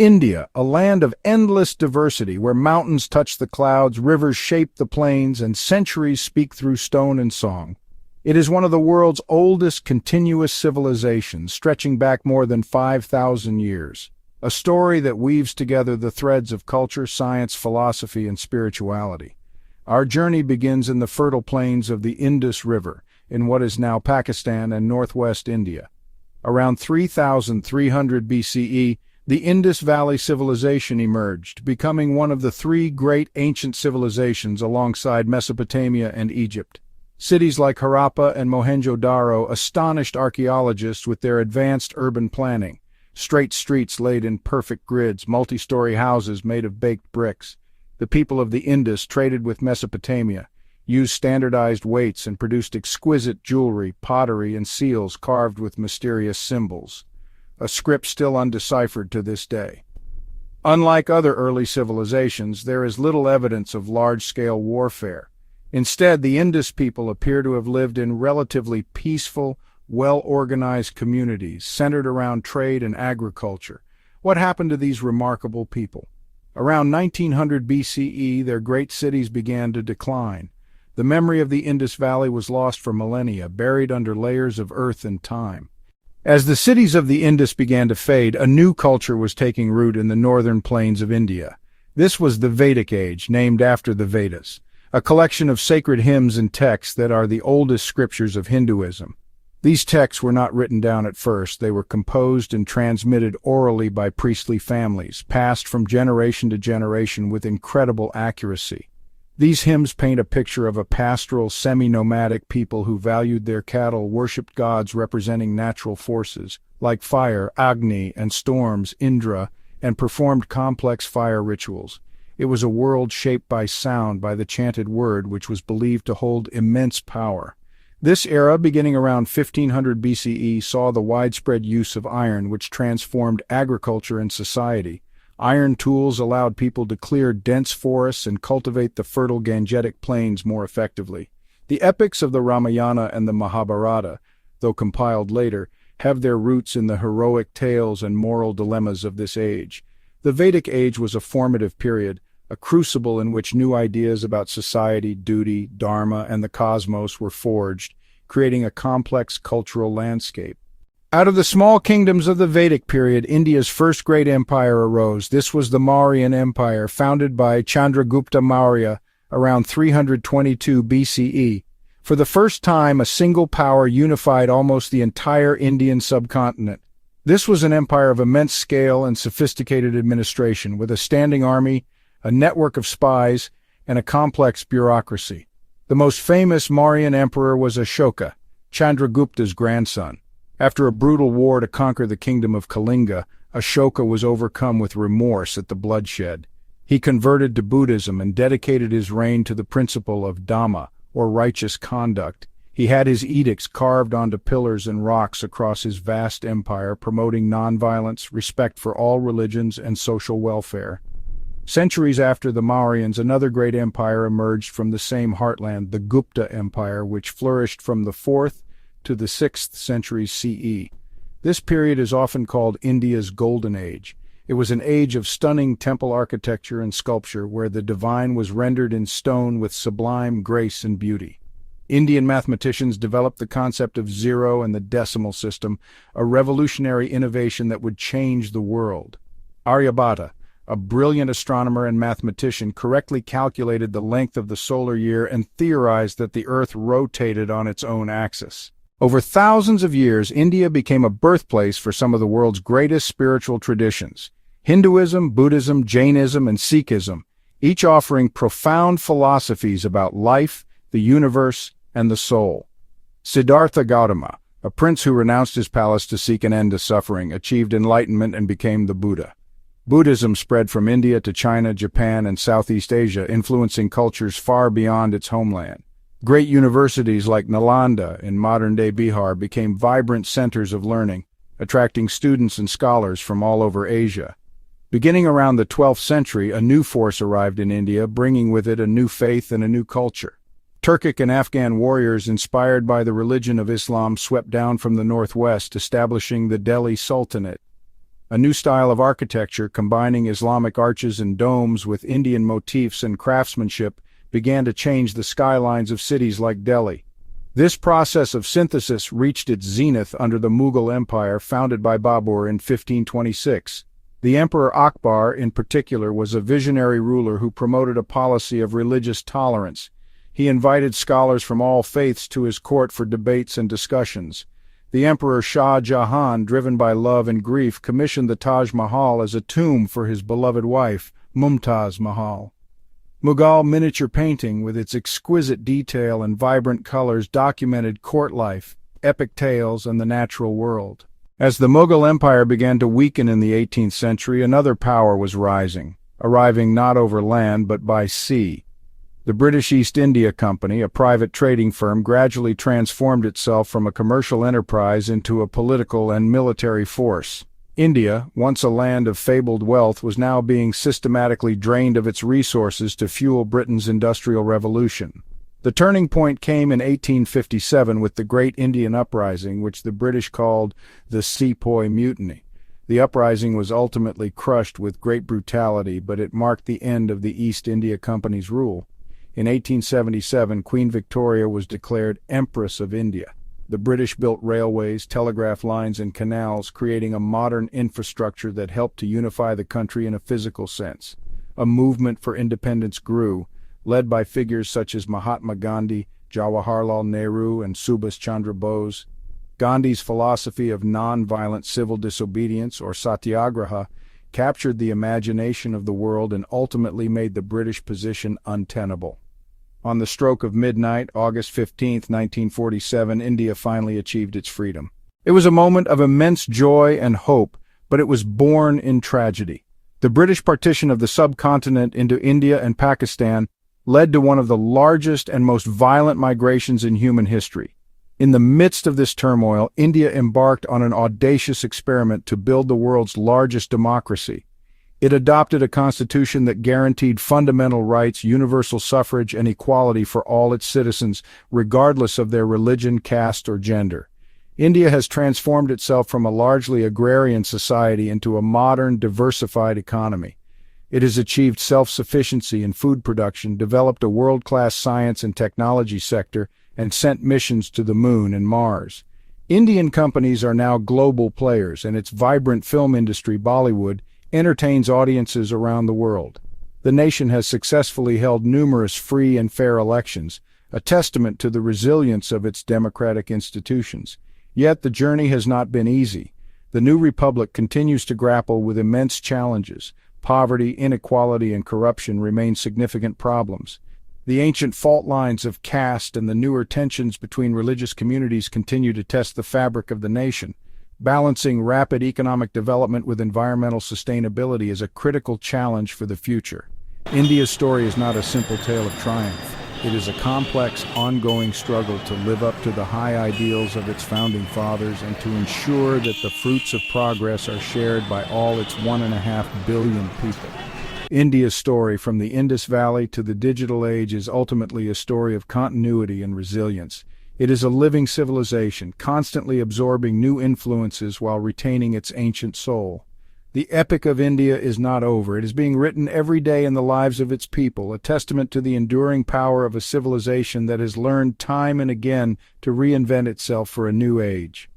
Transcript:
India, a land of endless diversity where mountains touch the clouds, rivers shape the plains, and centuries speak through stone and song. It is one of the world's oldest continuous civilizations, stretching back more than 5,000 years. A story that weaves together the threads of culture, science, philosophy, and spirituality. Our journey begins in the fertile plains of the Indus River, in what is now Pakistan and northwest India. Around 3,300 BCE, the Indus Valley civilization emerged, becoming one of the three great ancient civilizations alongside Mesopotamia and Egypt. Cities like Harappa and Mohenjo-Daro astonished archaeologists with their advanced urban planning. Straight streets laid in perfect grids, multi-story houses made of baked bricks. The people of the Indus traded with Mesopotamia, used standardized weights, and produced exquisite jewelry, pottery, and seals carved with mysterious symbols, a script still undeciphered to this day. Unlike other early civilizations, there is little evidence of large-scale warfare. Instead, the Indus people appear to have lived in relatively peaceful, well-organized communities centered around trade and agriculture. What happened to these remarkable people? Around 1900 BCE, their great cities began to decline. The memory of the Indus Valley was lost for millennia, buried under layers of earth and time. As the cities of the Indus began to fade, a new culture was taking root in the northern plains of India. This was the Vedic Age, named after the Vedas, a collection of sacred hymns and texts that are the oldest scriptures of Hinduism. These texts were not written down at first. They were composed and transmitted orally by priestly families, passed from generation to generation with incredible accuracy. These hymns paint a picture of a pastoral, semi-nomadic people who valued their cattle, worshipped gods representing natural forces, like fire, Agni, and storms, Indra, and performed complex fire rituals. It was a world shaped by sound, by the chanted word, which was believed to hold immense power. This era, beginning around 1500 BCE, saw the widespread use of iron, which transformed agriculture and society. Iron tools allowed people to clear dense forests and cultivate the fertile Gangetic plains more effectively. The epics of the Ramayana and the Mahabharata, though compiled later, have their roots in the heroic tales and moral dilemmas of this age. The Vedic Age was a formative period, a crucible in which new ideas about society, duty, dharma, and the cosmos were forged, creating a complex cultural landscape. Out of the small kingdoms of the Vedic period, India's first great empire arose. This was the Mauryan Empire, founded by Chandragupta Maurya around 322 BCE. For the first time, a single power unified almost the entire Indian subcontinent. This was an empire of immense scale and sophisticated administration, with a standing army, a network of spies, and a complex bureaucracy. The most famous Mauryan emperor was Ashoka, Chandragupta's grandson. After a brutal war to conquer the kingdom of Kalinga, Ashoka was overcome with remorse at the bloodshed. He converted to Buddhism and dedicated his reign to the principle of Dhamma, or righteous conduct. He had his edicts carved onto pillars and rocks across his vast empire, promoting nonviolence, respect for all religions, and social welfare. Centuries after the Mauryans, another great empire emerged from the same heartland, the Gupta Empire, which flourished from the 4th to the 6th centuries CE. This period is often called India's Golden Age. It was an age of stunning temple architecture and sculpture, where the divine was rendered in stone with sublime grace and beauty. Indian mathematicians developed the concept of zero and the decimal system, a revolutionary innovation that would change the world. Aryabhata, a brilliant astronomer and mathematician, correctly calculated the length of the solar year and theorized that the Earth rotated on its own axis. Over thousands of years, India became a birthplace for some of the world's greatest spiritual traditions: Hinduism, Buddhism, Jainism, and Sikhism, each offering profound philosophies about life, the universe, and the soul. Siddhartha Gautama, a prince who renounced his palace to seek an end to suffering, achieved enlightenment and became the Buddha. Buddhism spread from India to China, Japan, and Southeast Asia, influencing cultures far beyond its homeland. Great universities like Nalanda in modern-day Bihar became vibrant centers of learning, attracting students and scholars from all over Asia. Beginning around the 12th century, a new force arrived in India, bringing with it a new faith and a new culture. Turkic and Afghan warriors, inspired by the religion of Islam, swept down from the northwest, establishing the Delhi Sultanate. A new style of architecture, combining Islamic arches and domes with Indian motifs and craftsmanship, began to change the skylines of cities like Delhi. This process of synthesis reached its zenith under the Mughal Empire founded by Babur in 1526. The Emperor Akbar, in particular, was a visionary ruler who promoted a policy of religious tolerance. He invited scholars from all faiths to his court for debates and discussions. The Emperor Shah Jahan, driven by love and grief, commissioned the Taj Mahal as a tomb for his beloved wife, Mumtaz Mahal. Mughal miniature painting, with its exquisite detail and vibrant colors, documented court life, epic tales, and the natural world. As the Mughal Empire began to weaken in the 18th century, another power was rising, arriving not over land but by sea. The British East India Company, a private trading firm, gradually transformed itself from a commercial enterprise into a political and military force. India, once a land of fabled wealth, was now being systematically drained of its resources to fuel Britain's Industrial Revolution. The turning point came in 1857 with the Great Indian Uprising, which the British called the Sepoy Mutiny. The uprising was ultimately crushed with great brutality, but it marked the end of the East India Company's rule. In 1877, Queen Victoria was declared Empress of India. The British built railways, telegraph lines, and canals, creating a modern infrastructure that helped to unify the country in a physical sense. A movement for independence grew, led by figures such as Mahatma Gandhi, Jawaharlal Nehru, and Subhas Chandra Bose. Gandhi's philosophy of non-violent civil disobedience, or satyagraha, captured the imagination of the world and ultimately made the British position untenable. On the stroke of midnight, August 15, 1947, India finally achieved its freedom. It was a moment of immense joy and hope, but it was born in tragedy. The British partition of the subcontinent into India and Pakistan led to one of the largest and most violent migrations in human history. In the midst of this turmoil, India embarked on an audacious experiment to build the world's largest democracy. It adopted a constitution that guaranteed fundamental rights, universal suffrage, and equality for all its citizens, regardless of their religion, caste, or gender. India has transformed itself from a largely agrarian society into a modern, diversified economy. It has achieved self-sufficiency in food production, developed a world-class science and technology sector, and sent missions to the Moon and Mars. Indian companies are now global players, and its vibrant film industry, Bollywood, entertains audiences around the world. The nation has successfully held numerous free and fair elections, a testament to the resilience of its democratic institutions. Yet the journey has not been easy. The new republic continues to grapple with immense challenges. Poverty, inequality, and corruption remain significant problems. The ancient fault lines of caste and the newer tensions between religious communities continue to test the fabric of the nation. Balancing rapid economic development with environmental sustainability is a critical challenge for the future. India's story is not a simple tale of triumph. It is a complex, ongoing struggle to live up to the high ideals of its founding fathers and to ensure that the fruits of progress are shared by all its 1.5 billion people. India's story, from the Indus Valley to the digital age, is ultimately a story of continuity and resilience. It is a living civilization, constantly absorbing new influences while retaining its ancient soul. The epic of India is not over. It is being written every day in the lives of its people, a testament to the enduring power of a civilization that has learned time and again to reinvent itself for a new age.